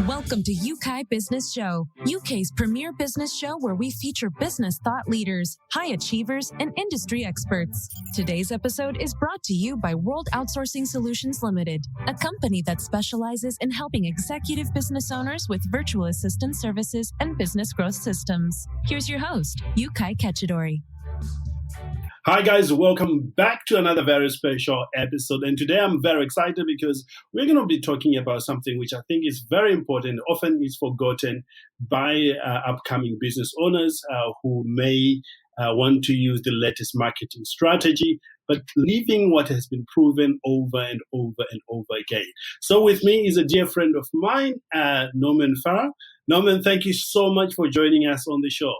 Welcome to Yeukai Business Show, UK's premier business show where we feature business thought leaders, high achievers, and industry experts. Today's episode is brought to you by World Outsourcing Solutions Limited, a company that specializes in helping executive business owners with virtual assistant services and business growth systems. Here's your host, Yeukai Ketchadori. Hi guys, welcome back to another very special episode. And today I'm very excited because we're going to be talking about something which I think is very important, often is forgotten by upcoming business owners who may want to use the latest marketing strategy, but leaving what has been proven over and over and over again. So with me is a dear friend of mine, Norman Farrar. Norman, thank you so much for joining us on the show.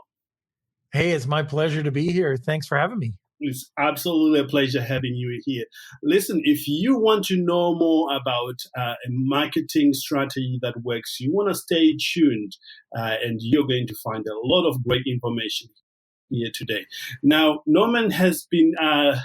Hey, it's my pleasure to be here. Thanks for having me. It's absolutely a pleasure having you here. Listen, if you want to know more about a marketing strategy that works, you want to stay tuned and you're going to find a lot of great information here today. Now, Norman has been, a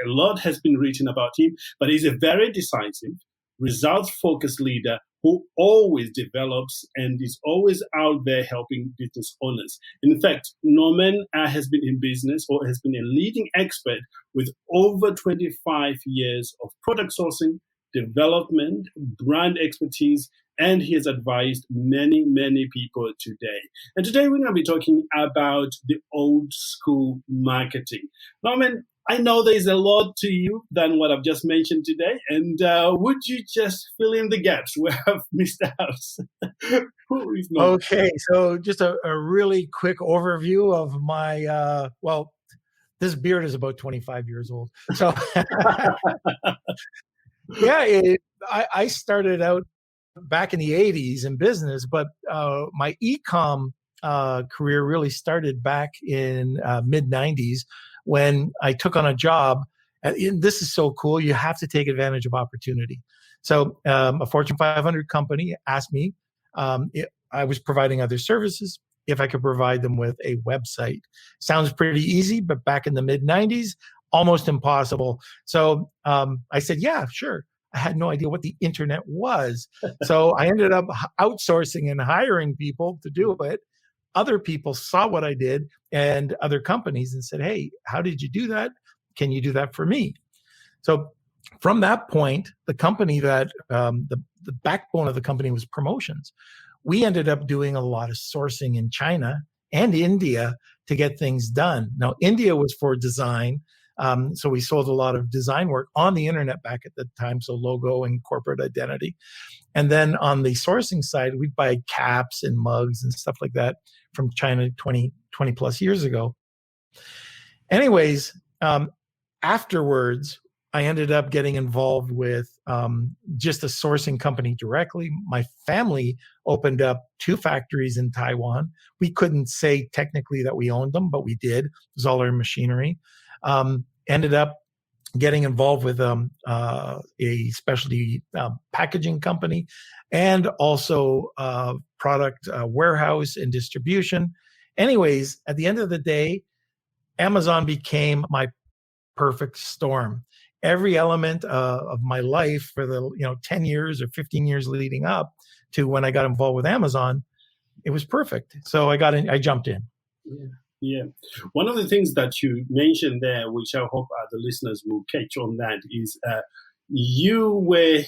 lot has been written about him, but he's a very decisive, results-focused leader who always develops and is always out there helping business owners. In fact, Norman has been in business or has been a leading expert with over 25 years of product sourcing, development, brand expertise, and he has advised many, many people today. And today we're going to be talking about the old school marketing. Norman, I know there's a lot to you than what I've just mentioned today. And would you just fill in the gaps where I've missed out? Who is Norman? Okay, so just a really quick overview of my, this beard is about 25 years old. So I started out back in the 80s in business, but my e-com career really started back in mid-90s. When I took on a job, and this is so cool, you have to take advantage of opportunity. So a Fortune 500 company asked me, I was providing other services, if I could provide them with a website. Sounds pretty easy, but back in the mid-90s, almost impossible. So I said, yeah, sure. I had no idea what the internet was. So I ended up outsourcing and hiring people to do it. Other people saw what I did and other companies and said, hey, how did you do that? Can you do that for me? So from that point, the company that the backbone of the company was promotions. We ended up doing a lot of sourcing in China and India to get things done. Now, India was for design. So we sold a lot of design work on the internet back at the time, so logo and corporate identity. And then on the sourcing side, we'd buy caps and mugs and stuff like that from China 20 plus years ago. Anyways, afterwards, I ended up getting involved with just a sourcing company directly. My family opened up 2 factories in Taiwan. We couldn't say technically that we owned them, but we did. It was all our machinery. Ended up getting involved with a specialty packaging company and also product warehouse and distribution. Anyways, at the end of the day, Amazon became my perfect storm. Every element of my life for the 10 years or 15 years leading up to when I got involved with Amazon, it was perfect. So I jumped in. Yeah. One of the things that you mentioned there, which I hope the listeners will catch on that, is you were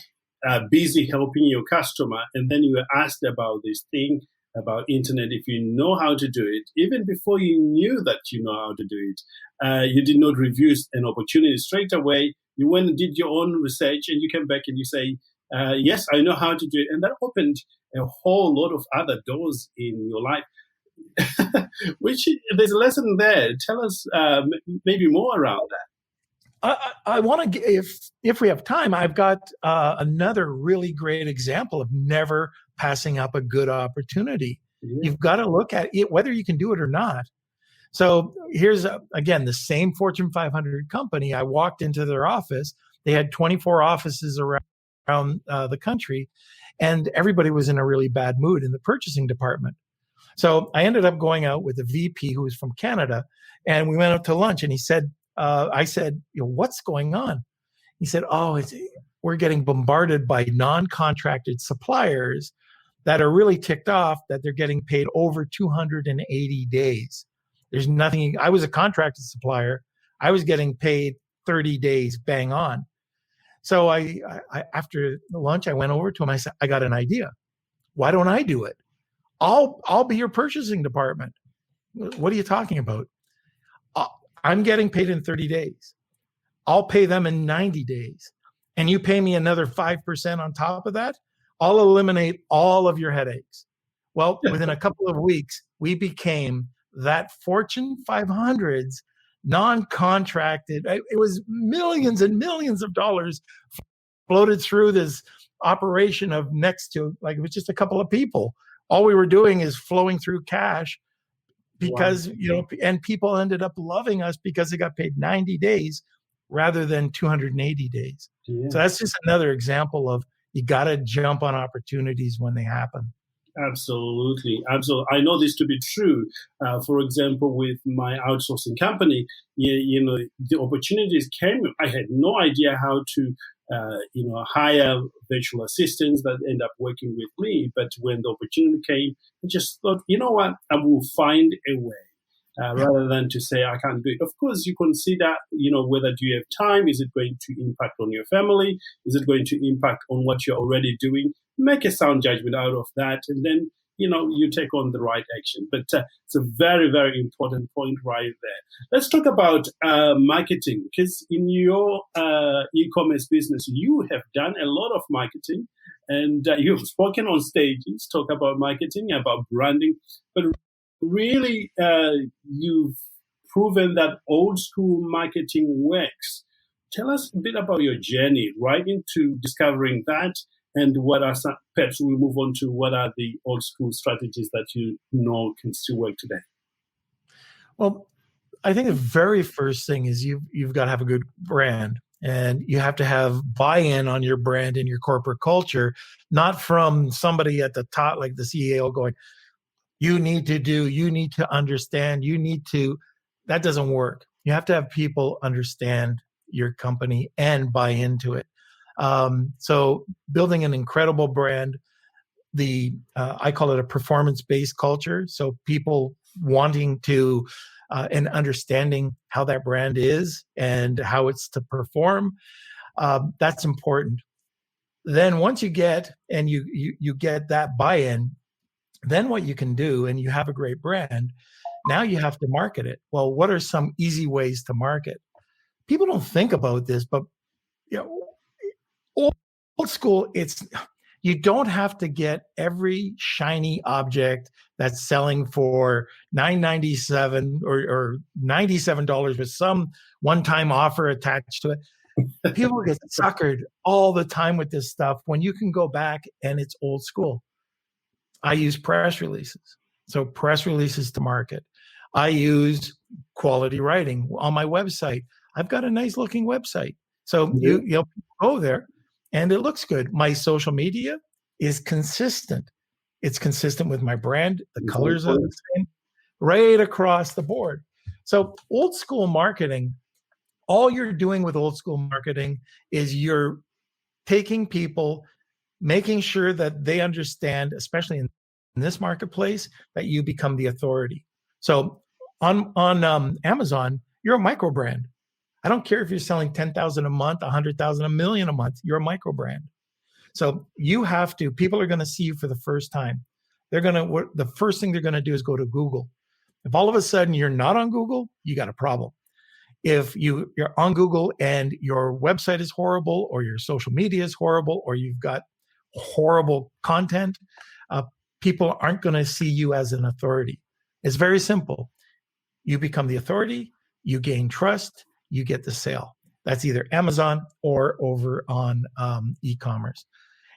busy helping your customer, and then you were asked about this thing about internet, if you know how to do it. Even before you knew that you know how to do it, you did not review an opportunity straight away. You went and did your own research, and you came back and you say, yes, I know how to do it. And that opened a whole lot of other doors in your life. Which there's a lesson there. Tell us maybe more around that. I want to, if we have time, I've got another really great example of never passing up a good opportunity. Yeah. You've got to look at it, whether you can do it or not. So here's, again, the same Fortune 500 company. I walked into their office. They had 24 offices around the country, and everybody was in a really bad mood in the purchasing department. So I ended up going out with a VP who was from Canada, and we went out to lunch, and he said, I said, what's going on? He said, we're getting bombarded by non-contracted suppliers that are really ticked off that they're getting paid over 280 days. There's nothing. I was a contracted supplier. I was getting paid 30 days bang on. So I after lunch, I went over to him. I said, I got an idea. Why don't I do it? I'll be your purchasing department. What are you talking about? I'm getting paid in 30 days. I'll pay them in 90 days. And you pay me another 5% on top of that, I'll eliminate all of your headaches. Well, within a couple of weeks, we became that Fortune 500's non-contracted. It was millions and millions of dollars floated through this operation of next to, like, it was just a couple of people. All we were doing is flowing through cash because, and people ended up loving us because they got paid 90 days rather than 280 days. Yeah. So that's just another example of you got to jump on opportunities when they happen. Absolutely. I know this to be true. For example, with my outsourcing company, the opportunities came. I had no idea how to, hire virtual assistants that end up working with me. But when the opportunity came, I just thought, you know what, I will find a way. Rather than to say, I can't do it. Of course, you consider, whether do you have time? Is it going to impact on your family? Is it going to impact on what you're already doing? Make a sound judgment out of that. And then, you take on the right action. But it's a very, very important point right there. Let's talk about marketing, because in your e-commerce business, you have done a lot of marketing, and you've spoken on stages, talk about marketing, about branding, but really, you've proven that old school marketing works. Tell us a bit about your journey right into discovering that, and what are some, perhaps we move on to what are the old school strategies that you know can still work today. Well, I think the very first thing is you've got to have a good brand, and you have to have buy-in on your brand and your corporate culture, not from somebody at the top like the CEO going, you need to understand, that doesn't work. You have to have people understand your company and buy into it. So building an incredible brand, I call it a performance-based culture. So people wanting to, and understanding how that brand is and how it's to perform, that's important. Then once you get, and you get that buy-in, then what you can do, and you have a great brand, now you have to market it. Well, what are some easy ways to market? People don't think about this, but old school, you don't have to get every shiny object that's selling for $9.97 or $97 with some one-time offer attached to it. People get suckered all the time with this stuff when you can go back and it's old school. I use press releases. So press releases to market. I use quality writing on my website. I've got a nice looking website. So you go there and it looks good. My social media is consistent. It's consistent with my brand. The colors are the same right across the board. So old school marketing, all you're doing with old school marketing is you're taking people, making sure that they understand, especially in this marketplace, that you become the authority. So on Amazon, you're a micro brand. I don't care if you're selling 10,000 a month, 100,000, a million a month, you're a micro brand. So people are going to see you for the first time. The first thing they're going to do is go to Google. If all of a sudden you're not on Google, you got a problem. If you're on Google and your website is horrible, or your social media is horrible, or you've got horrible content, people aren't going to see you as an authority. It's very simple. You become the authority, you gain trust, you get the sale. That's either Amazon or over on e-commerce.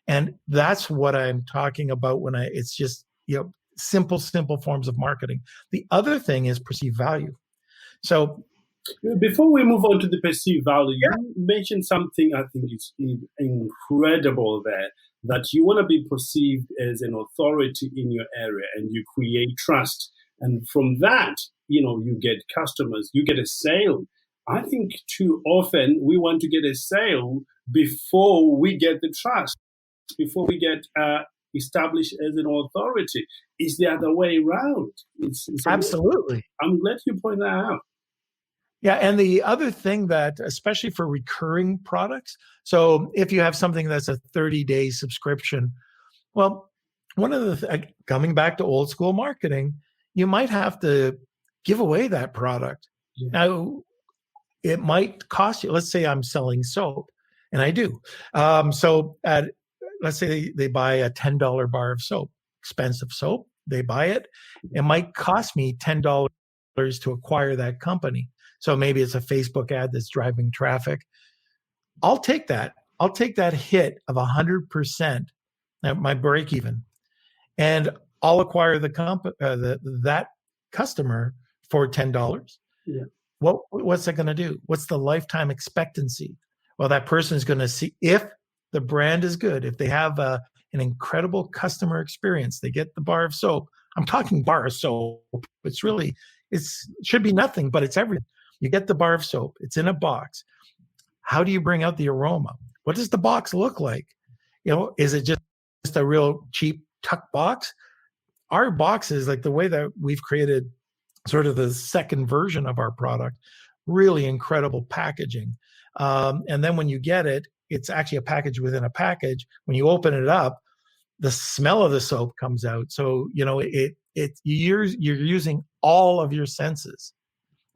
And that's what I'm talking about when it's just, simple forms of marketing. The other thing is perceived value. So before we move on to the perceived value, you mentioned something I think is incredible there, that you want to be perceived as an authority in your area and you create trust. And from that, you get customers, you get a sale. I think too often we want to get a sale before we get the trust, before we get established as an authority. It's the other way around. It's Absolutely. I'm glad you point that out. Yeah, and the other thing that, especially for recurring products, so if you have something that's a 30-day subscription, well, one of the coming back to old school marketing, you might have to give away that product. Yeah. Now, it might cost you. Let's say I'm selling soap, and I do. So let's say they buy a $10 bar of soap, expensive soap. They buy it. It might cost me $10 to acquire that company. So maybe it's a Facebook ad that's driving traffic. I'll take that. I'll take that hit of 100% at my break even, and I'll acquire that customer for $10. Yeah. What's that going to do? What's the lifetime expectancy? Well, that person is going to see if the brand is good, if they have an incredible customer experience, they get the bar of soap. I'm talking bar of soap. It should be nothing, but it's everything. You get the bar of soap. It's in a box. How do you bring out the aroma? What does the box look like? Is it just a real cheap tuck box? Our boxes, like the way that we've created sort of the second version of our product, really incredible packaging. And then when you get it, it's actually a package within a package. When you open it up, the smell of the soap comes out. So, you're using all of your senses.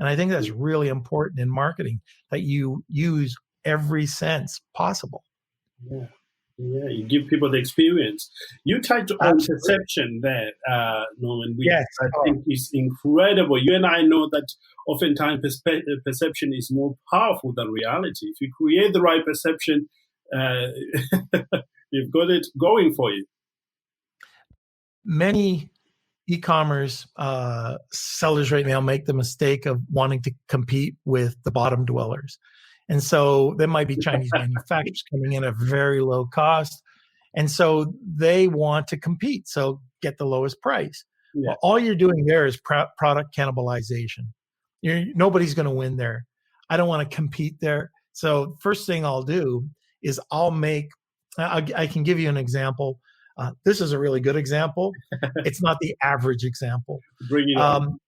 And I think that's really important in marketing, that you use every sense possible. Yeah. Yeah, you give people the experience. You touched on perception there, Norman, which yes. I think is incredible. You and I know that oftentimes perception is more powerful than reality. If you create the right perception, you've got it going for you. Many e-commerce sellers right now make the mistake of wanting to compete with the bottom dwellers. And so there might be Chinese manufacturers coming in at very low cost. And so they want to compete. So get the lowest price. Yeah. Well, all you're doing there is product cannibalization. Nobody's going to win there. I don't want to compete there. So first thing I'll do is I can give you an example. This is a really good example. It's not the average example. Bring it on.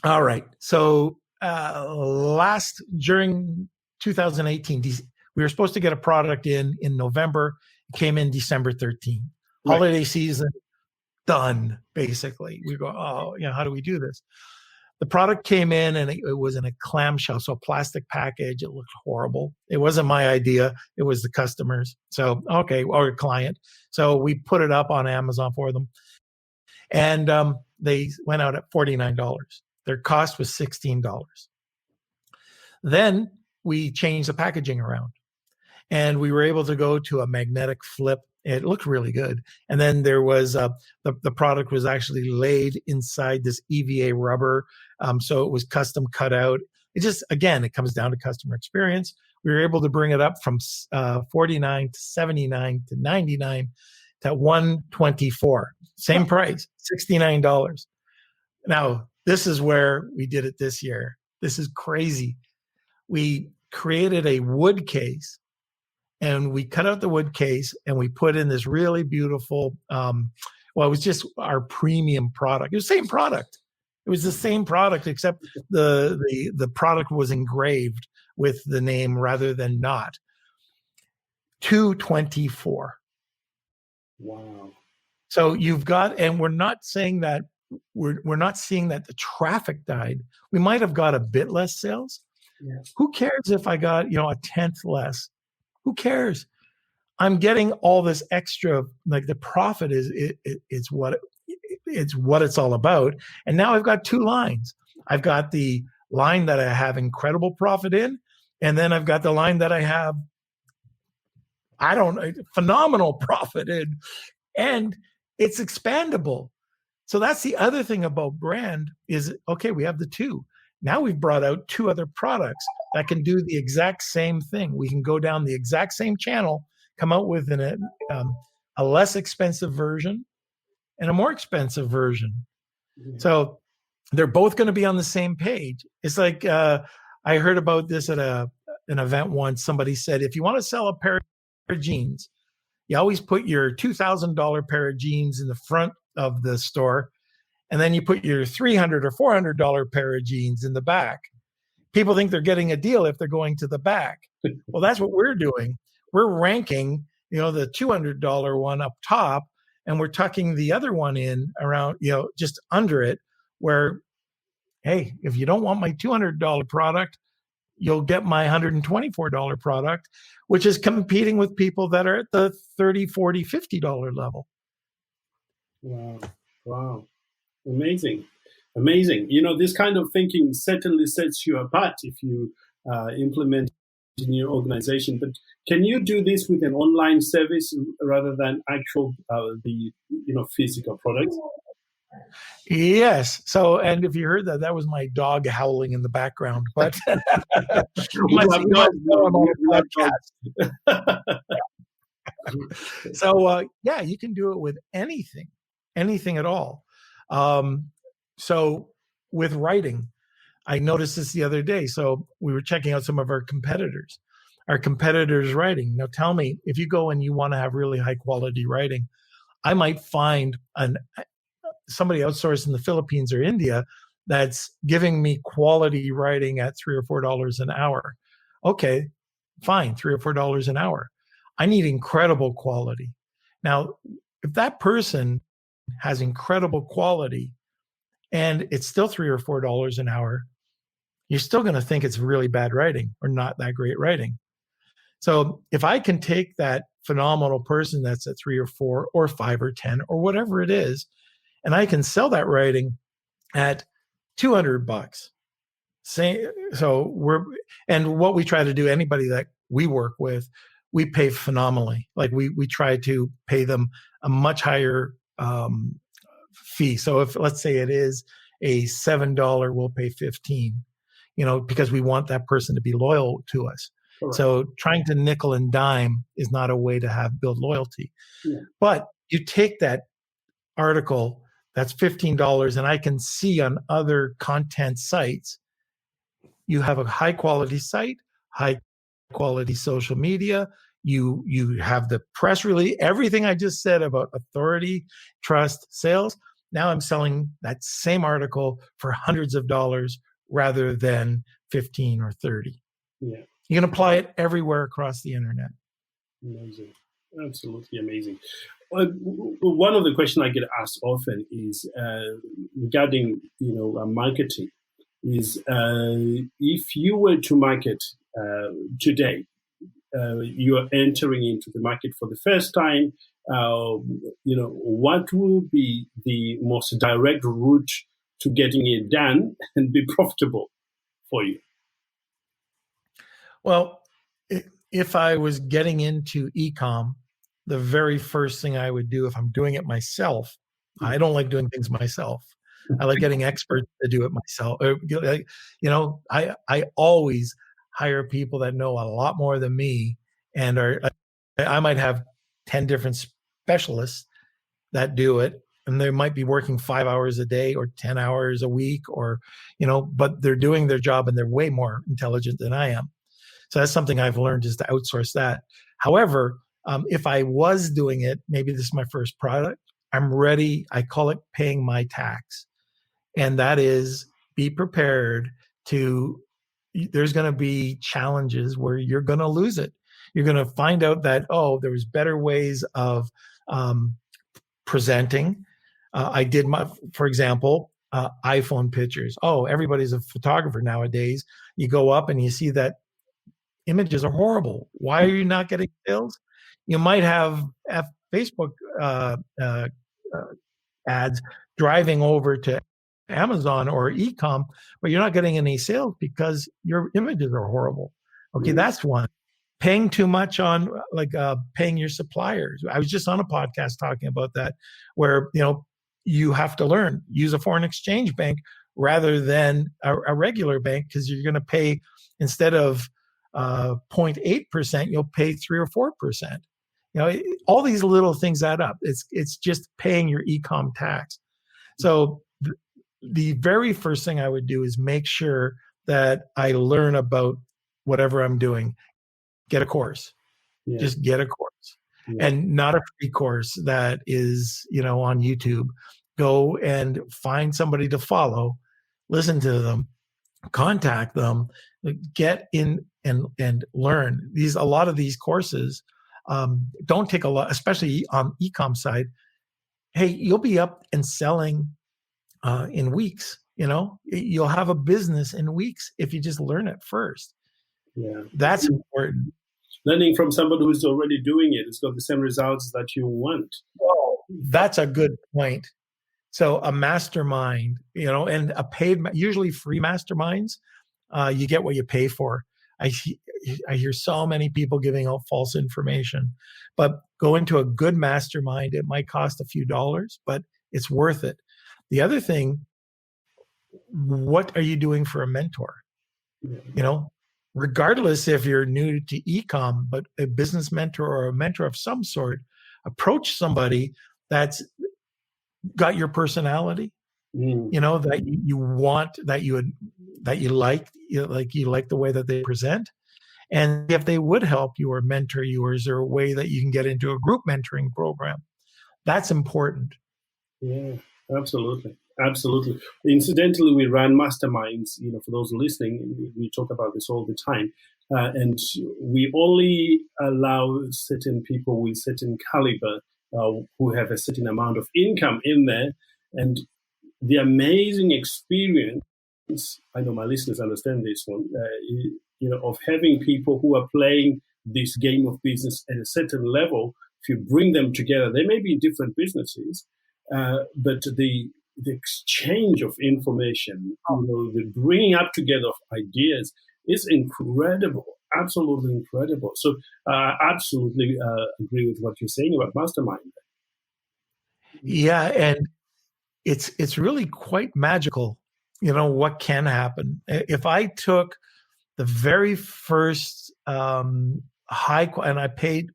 All right. So during 2018, we were supposed to get a product in November. It came in December 13. Right. Holiday season done, basically. We go, how do we do this? The product came in and it was in a clamshell, so a plastic package. It looked horrible. It wasn't my idea. It was the customer's. So, or a client. So we put it up on Amazon for them. And they went out at $49. Their cost was $16. Then we changed the packaging around. And we were able to go to a magnetic flip. It looked really good. And then there was the product was actually laid inside this EVA rubber. So it was custom cut out. It comes down to customer experience. We were able to bring it up from 49 to 79 to 99 to 124. Same price, $69. Now, this is where we did it this year. This is crazy. We created a wood case. And we cut out the wood case and we put in this really beautiful, it was just our premium product. It was the same product. It was the same product, except the product was engraved with the name rather than not. $224. Wow. So you've got, and we're not saying that, we're not seeing that the traffic died. We might have got a bit less sales. Yes. Who cares if I got, a tenth less? Who cares? I'm getting all this extra, like the profit it's what it's all about. And now I've got two lines. I've got the line that I have incredible profit in, and then I've got the line that I have, phenomenal profit in, and it's expandable. So that's the other thing about brand is, we have the two. Now we've brought out two other products that can do the exact same thing. We can go down the exact same channel, come out with a less expensive version and a more expensive version. Mm-hmm. So they're both going to be on the same page. It's like I heard about this at an event once. Somebody said, if you want to sell a pair of jeans, You always put your $2,000 pair of jeans in the front of the store, and then you put your $300 or $400 pair of jeans in the back. People think they're getting a deal if they're going to the back. Well, that's what we're doing. We're ranking, the $200 one up top, and we're tucking the other one in around, just under it, where, hey, if you don't want my $200 product, you'll get my $124 product, which is competing with people that are at the $30, $40, $50 level. Wow. Amazing. This kind of thinking certainly sets you apart if you implement it in your organization. But can you do this with an online service rather than actual physical products? Yes. So, and if you heard that, that was my dog howling in the background. But so, you can do it with anything at all. So with writing, I noticed this the other day. So we were checking out some of our competitors writing. Now tell me, if you go and you want to have really high quality writing, I might find somebody outsourced in the Philippines or India that's giving me quality writing at $3 or $4 an hour. Okay, fine, $3 or $4 an hour. I need incredible quality. Now, if that person has incredible quality and it's still $3 or $4 an hour, you're still going to think it's really bad writing or not that great writing. So if I can take that phenomenal person that's at 3 or 4 or 5 or 10 or whatever it is, and I can sell that writing at $200. And what we try to do, anybody that we work with, we pay phenomenally. Like we try to pay them a much higher fee. So if, let's say it is a $7, we'll pay $15, because we want that person to be loyal to us. Correct. So trying to nickel and dime is not a way to build loyalty. Yeah. But you take that article that's $15, and I can see on other content sites, you have a high quality site, high quality social media. You have the press release, everything I just said about authority, trust, sales. Now I'm selling that same article for hundreds of dollars rather than 15 or 30. Yeah. You can apply it everywhere across the internet. Amazing. Absolutely amazing. One of the questions I get asked often is regarding, marketing. Is if you were to market today, you are entering into the market for the first time. What will be the most direct route to getting it done and be profitable for you? Well, if I was getting into e-com, the very first thing I would do, if I'm doing it myself, I don't like doing things myself. I like getting experts to do it myself. I always hire people that know a lot more than me, and I might have 10 different specialists that do it, and they might be working 5 hours a day or 10 hours a week, or but they're doing their job and they're way more intelligent than I am. So that's something I've learned, is to outsource that. However, if I was doing it, maybe this is my first product, I'm ready. I call it paying my tax. And that is, be prepared there's going to be challenges where you're going to lose it. You're going to find out that, there was better ways of presenting. I did for example, iPhone pictures. Everybody's a photographer nowadays. You go up and you see that images are horrible. Why are you not getting sales? You might have Facebook ads driving over to Amazon or e-com, but you're not getting any sales because your images are horrible. Okay, that's one. Paying too much on paying your suppliers. I was just on a podcast talking about that, where you have to use a foreign exchange bank rather than a regular bank, because you're going to pay, instead of 0.8%, you'll pay 3 or 4%. All these little things add up. It's just paying your e-com tax. So the very first thing I would do is make sure that I learn about whatever I'm doing. Get a course. Yeah. Just get a course. and not a free course that is, on YouTube. Go and find somebody to follow, listen to them, contact them, get in and learn. A lot of these courses don't take a lot, especially on e-com side. Hey, you'll be up and selling in weeks. You'll have a business in weeks if you just learn it first. Yeah, that's important. Learning from somebody who's already doing it, it's got the same results that you want. Oh, that's a good point. So a mastermind, and a paid, usually free masterminds, you get what you pay for. I hear so many people giving out false information, but go into a good mastermind. It might cost a few dollars, but it's worth it. The other thing, what are you doing for a mentor? Regardless if you're new to e-com, but a business mentor or a mentor of some sort, approach somebody that's got your personality, that you want, that you like the way that they present. And if they would help you or mentor you, or is there a way that you can get into a group mentoring program? That's important. Yeah, absolutely. Absolutely. Incidentally, we run masterminds, for those listening, we talk about this all the time. And we only allow certain people with certain caliber who have a certain amount of income in there. And the amazing experience, I know my listeners understand this one, of having people who are playing this game of business at a certain level. If you bring them together, they may be in different businesses, but the exchange of information, the bringing up together of ideas is incredible, absolutely incredible. So absolutely agree with what you're saying about mastermind. Yeah, and it's really quite magical, what can happen. If I took the very first and I paid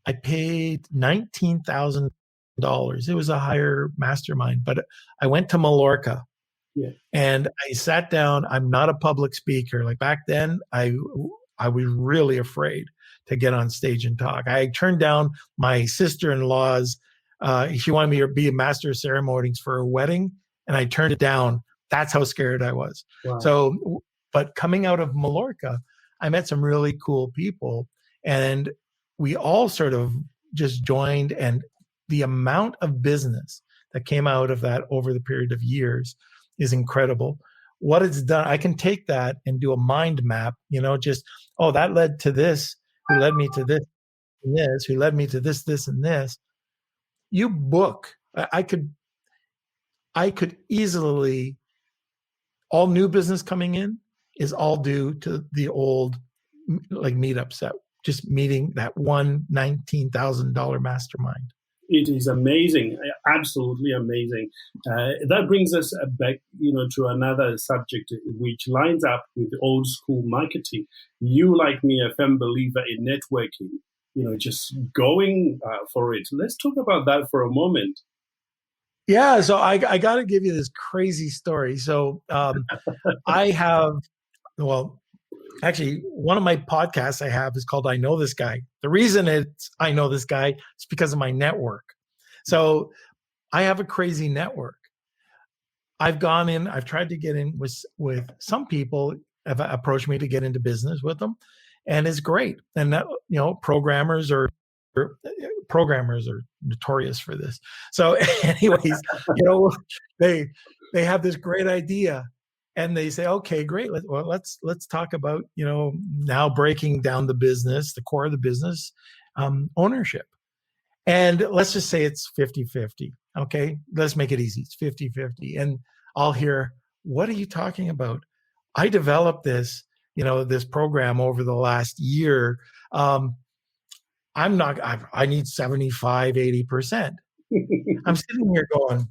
$19,000. It was a higher mastermind, but I went to Mallorca, and I sat down. I'm not a public speaker. Like back then, I was really afraid to get on stage and talk. I turned down my sister-in-law's. She wanted me to be a master of ceremonies for a wedding, and I turned it down. That's how scared I was. Wow. So, but coming out of Mallorca, I met some really cool people, and we all sort of just joined, and the amount of business that came out of that over the period of years is incredible. What it's done, I can take that and do a mind map, that led to this, who led me to this and this, who led me to this, this, and this. You book, I could easily, all new business coming in is all due to the old meetups, that just meeting that one $19,000 mastermind. It is amazing, absolutely amazing. That brings us back, to another subject which lines up with old school marketing. You, like me, are a firm believer in networking. Just going for it. Let's talk about that for a moment. Yeah, so I got to give you this crazy story. So I have, actually, one of my podcasts I have is called I Know This Guy. The reason it's I Know This Guy is because of my network. So I have a crazy network. I've tried to get in with some people have approached me to get into business with them, and it's great. And that, programmers are notorious for this. So anyways, they have this great idea. And they say, okay, great. Let's talk about, now breaking down the business, the core of the business, ownership. And let's just say it's 50-50. Okay, let's make it easy. It's 50-50. And I'll hear, what are you talking about? I developed this, this program over the last year. I need 75, 80%. I'm sitting here going,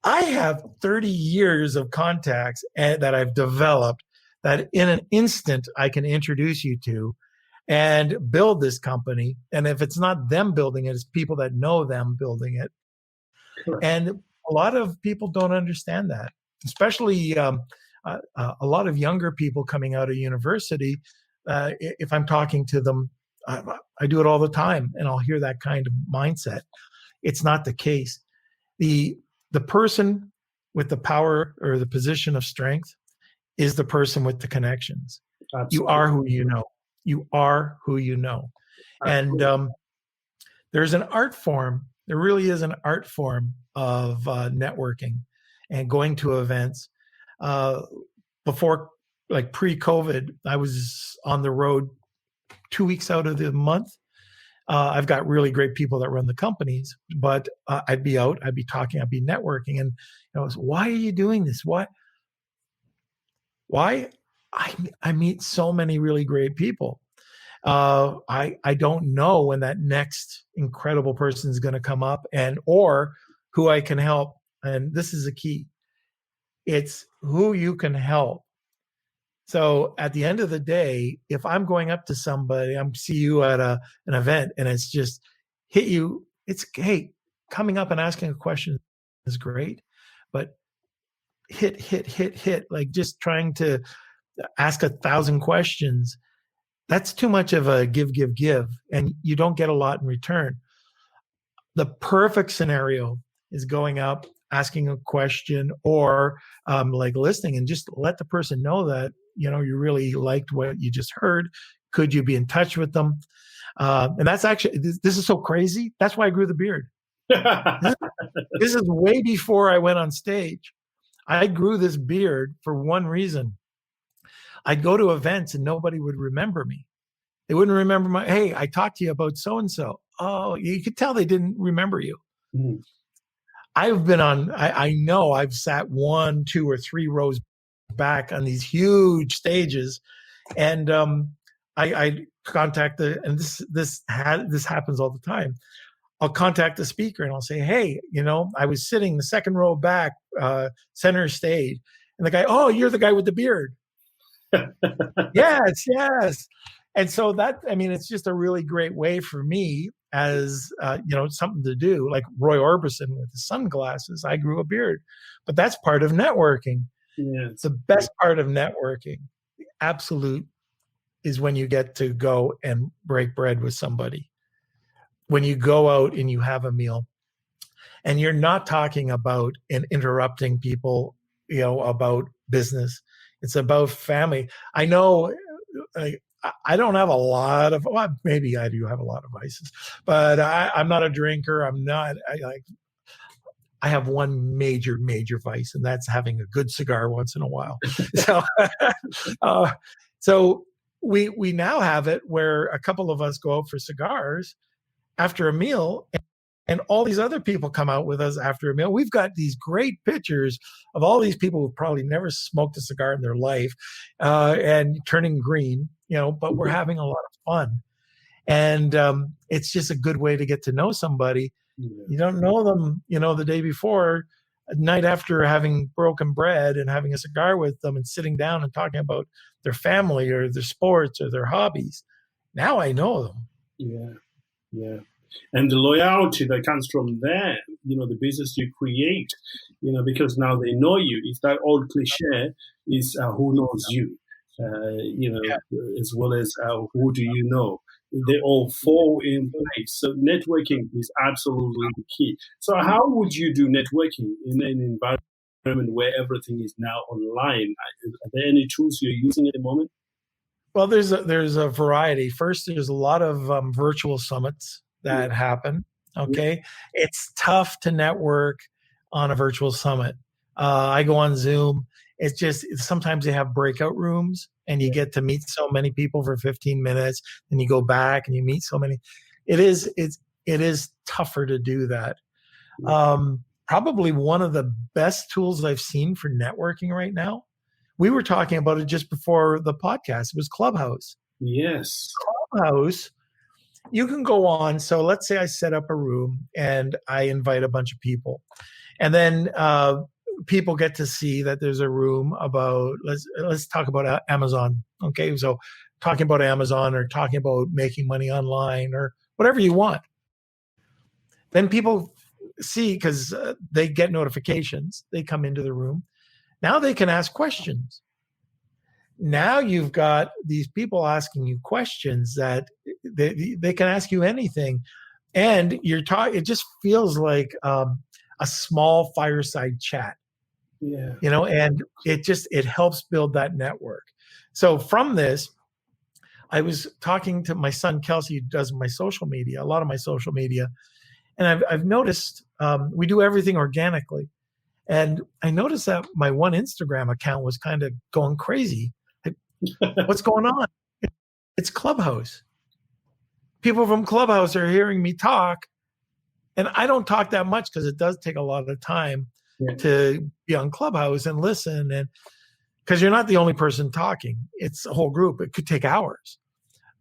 I have 30 years of contacts that I've developed that in an instant I can introduce you to and build this company. And if it's not them building it, it's people that know them building it. Correct. And a lot of people don't understand that, especially a lot of younger people coming out of university. If I'm talking to them, I do it all the time, and I'll hear that kind of mindset. It's not the case. The person with the power or the position of strength is the person with the connections. Absolutely. You are who you know. You are who you know. Absolutely. And there's an art form. There really is an art form of networking and going to events. Before, like pre-COVID, I was on the road 2 weeks out of the month. I've got really great people that run the companies, but I'd be out, I'd be talking, I'd be networking. And I was, why are you doing this? Why? I meet so many really great people. I don't know when that next incredible person is going to come up or who I can help. And this is a key. It's who you can help. So at the end of the day, if I'm going up to somebody, I'm see you at an event and it's just hit you, it's, hey, coming up and asking a question is great, but hit, like just trying to ask 1,000 questions, that's too much of a give, and you don't get a lot in return. The perfect scenario is going up, asking a question, or like listening, and just let the person know that, you really liked what you just heard. Could you be in touch with them? And that's actually, this is so crazy. That's why I grew the beard. This is way before I went on stage. I grew this beard for one reason. I'd go to events and nobody would remember me. They wouldn't remember hey, I talked to you about so-and-so. Oh, you could tell they didn't remember you. Mm. I've been on, I know I've sat 1, 2, or 3 rows back on these huge stages. And I contact and this happens all the time. I'll contact the speaker and I'll say, hey, I was sitting the second row back, center stage. And the guy, oh, you're the guy with the beard. Yes. And so it's just a really great way for me as, something to do. Like Roy Orbison with his sunglasses, I grew a beard, but that's part of networking. Yeah. It's the best part of networking. The absolute is when you get to go and break bread with somebody. When you go out and you have a meal and you're not talking about and interrupting people, about business. It's about family. I know I don't have a lot of, well, maybe I do have a lot of vices, but I'm not a drinker. I have one major vice, and that's having a good cigar once in a while. So we now have it where a couple of us go out for cigars after a meal, and all these other people come out with us after a meal. We've got these great pictures of all these people who probably never smoked a cigar in their life, and turning green, but we're having a lot of fun. And it's just a good way to get to know somebody. You don't know them, the day before, a night after having broken bread and having a cigar with them and sitting down and talking about their family or their sports or their hobbies. Now I know them. Yeah. And the loyalty that comes from there, the business you create, because now they know you. It's that old cliche is who knows you, as well as who do you know. They all fall in place. So networking is absolutely the key. So how would you do networking in an environment where everything is now online? Are there any tools you're using at the moment? Well, there's a variety. First, there's a lot of virtual summits that happen. Okay. Yeah. It's tough to network on a virtual summit. I go on Zoom. It's just, sometimes they have breakout rooms and you get to meet so many people for 15 minutes and you go back and you meet so many. It is tougher to do that. Probably one of the best tools I've seen for networking right now. We were talking about it just before the podcast. It was Clubhouse. Yes. Clubhouse. You can go on. So let's say I set up a room and I invite a bunch of people, and then people get to see that there's a room about, let's talk about Amazon. Okay. So talking about Amazon or talking about making money online or whatever you want. Then people see, because they get notifications, they come into the room. Now they can ask questions. now you've got these people asking you questions that they can ask you anything. And you're talking, it just feels like a small fireside chat, Yeah. And it helps build that network. So from this, I was talking to my son, Kelsey, who does my social media, a lot of my social media. And I've noticed we do everything organically. And I noticed that my one Instagram account was kind of going crazy. Like, what's going on? It's Clubhouse. People from Clubhouse are hearing me talk. And I don't talk that much because it does take a lot of time to be on Clubhouse and listen. And because you're not the only person talking, it's a whole group. It could take hours.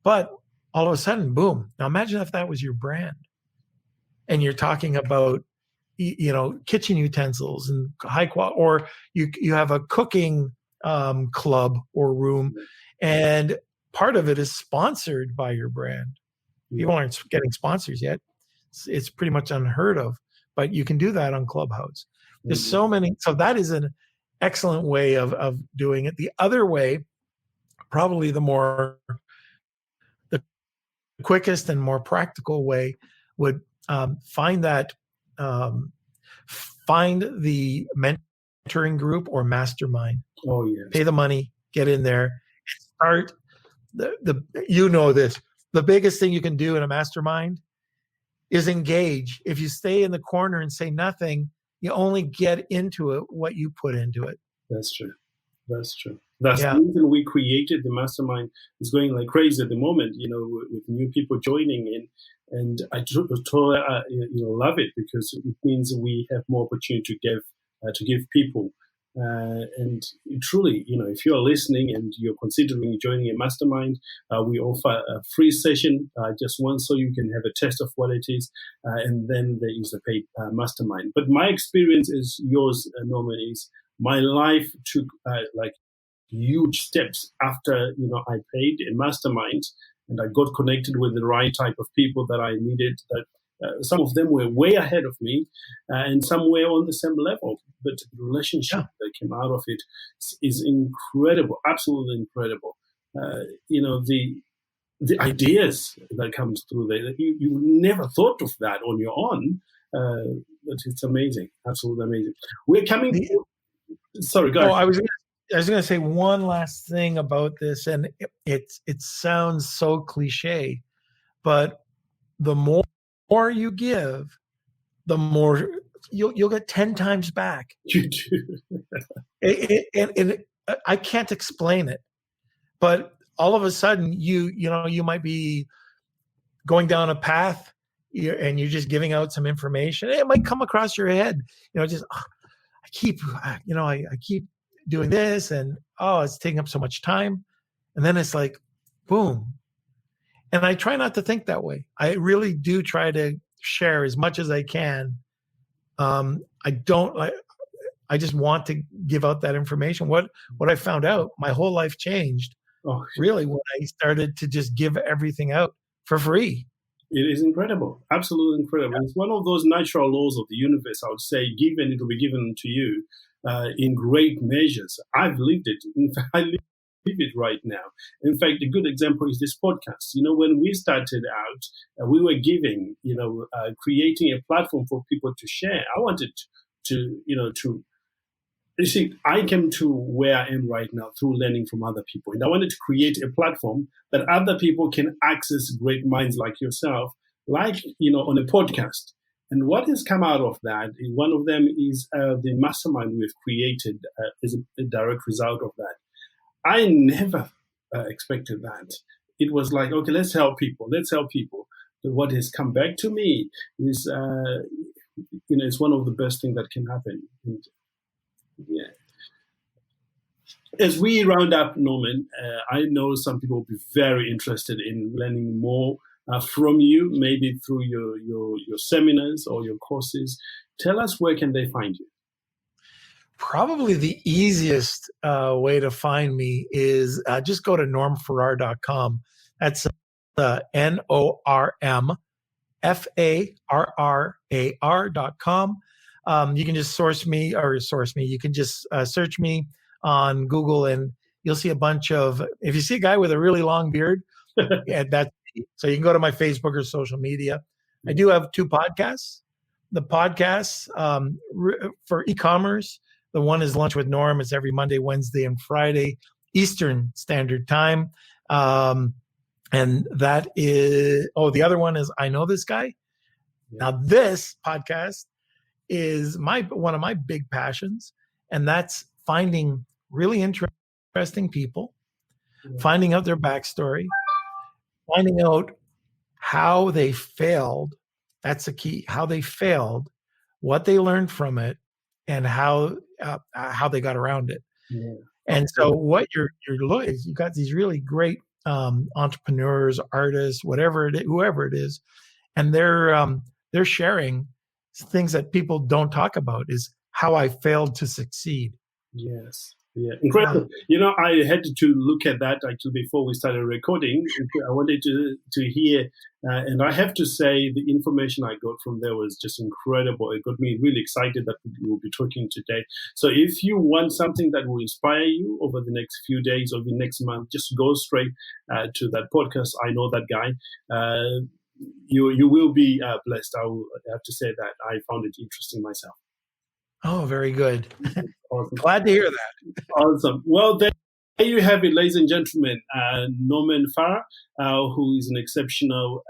But all of a sudden, boom. Now imagine if that was your brand and you're talking about, kitchen utensils and high quality, or you have a cooking club or room, and part of it is sponsored by your brand. People aren't getting sponsors yet. It's pretty much unheard of, but you can do that on Clubhouse. There's so many. So that is an excellent way of doing it. The other way, probably the quickest and more practical way, would find the mentoring group or mastermind. Oh yeah. Pay the money, get in there, start this. The biggest thing you can do in a mastermind is engage. If you stay in the corner and say nothing, you only get into it what you put into it. That's true. That's the reason we created the mastermind. It's going like crazy at the moment, with new people joining in. And I totally love it because it means we have more opportunity to give people. And truly, if you're listening and you're considering joining a mastermind, we offer a free session just once so you can have a test of what it is. And then there is a paid mastermind. But my experience is yours, Norman, is my life took huge steps after, I paid a mastermind and I got connected with the right type of people that I needed. That some of them were way ahead of me, and some were on the same level. But the relationship that came out of it is incredible, absolutely incredible. The ideas that comes through there, you never thought of that on your own, but it's amazing, absolutely amazing. We're coming. Sorry, go ahead. I was going to say one last thing about this, and it sounds so cliche, but the more you give, the more you'll get 10 times back. You do. And I can't explain it, but all of a sudden you might be going down a path and you're just giving out some information. It might come across your head, I keep doing this and it's taking up so much time. And then it's like, boom. And I try not to think that way. I really do try to share as much as I can. I just want to give out that information. What I found out, my whole life changed really when I started to just give everything out for free. It is incredible. Absolutely incredible. Yeah. It's one of those natural laws of the universe. I would say, give and it will be given to you in great measures. I've lived it. In fact, I live it right now. In fact, a good example is this podcast. When we started out, we were giving, creating a platform for people to share. I wanted to you see, I came to where I am right now through learning from other people. And I wanted to create a platform that other people can access great minds like yourself, on a podcast. And what has come out of that, one of them is the mastermind we've created is a direct result of that. I never expected that. It was like, okay, let's help people. But what has come back to me is, it's one of the best things that can happen. And, as we round up, Norman, I know some people will be very interested in learning more from you, maybe through your seminars or your courses. Tell us, where can they find you? Probably the easiest way to find me is just go to normfarrar.com. That's NORMFARRAR.com. You can just source me. You can just search me on Google and you'll see a bunch of, if you see a guy with a really long beard, yeah, that's me. So you can go to my Facebook or social media. I do have 2 podcasts. The podcasts for e-commerce, the one is Lunch with Norm. It's every Monday, Wednesday, and Friday, Eastern Standard Time. And that is, the other one is I Know This Guy. Now, this podcast is one of my big passions, and that's finding really interesting people, finding out their backstory, finding out how they failed. That's the key. How they failed, what they learned from it, and how they got around it. Yeah. And so, what you're looking is, you got these really great entrepreneurs, artists, whoever it is, and they're sharing things that people don't talk about. Is how I failed to succeed. Yes. Yeah, incredible. I had to look at that actually before we started recording. I wanted to hear, and I have to say the information I got from there was just incredible. It got me really excited that we will be talking today. So if you want something that will inspire you over the next few days, over the next month, just go straight to that podcast. I Know That Guy. You will be blessed. I will have to say that I found it interesting myself. Oh, very good. Awesome. Glad to hear that. Awesome. Well, there you have it, ladies and gentlemen. Norman Farrar, who is an exceptional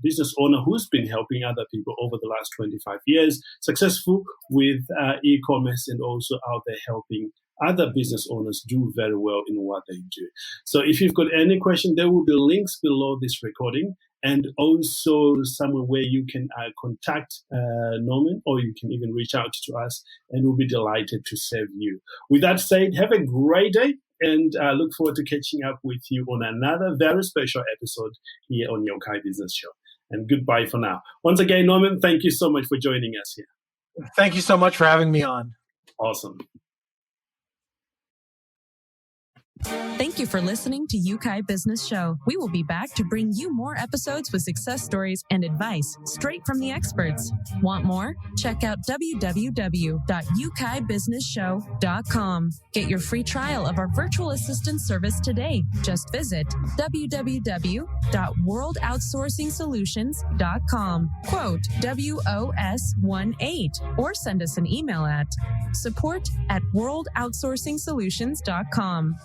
business owner who's been helping other people over the last 25 years, successful with e-commerce, and also out there helping other business owners do very well in what they do. So if you've got any question, there will be links below this recording, and also somewhere where you can contact Norman, or you can even reach out to us, and we'll be delighted to serve you. With that said, have a great day, and look forward to catching up with you on another very special episode here on Yeukai Business Show. And goodbye for now. Once again, Norman, thank you so much for joining us here. Thank you so much for having me on. Awesome. Thank you for listening to Yeukai Business Show. We will be back to bring you more episodes with success stories and advice straight from the experts. Want more? Check out www.yukaibusinessshow.com. Get your free trial of our virtual assistant service today. Just visit www.worldoutsourcingsolutions.com. Quote WOS18 or send us an email at support@worldoutsourcingsolutions.com.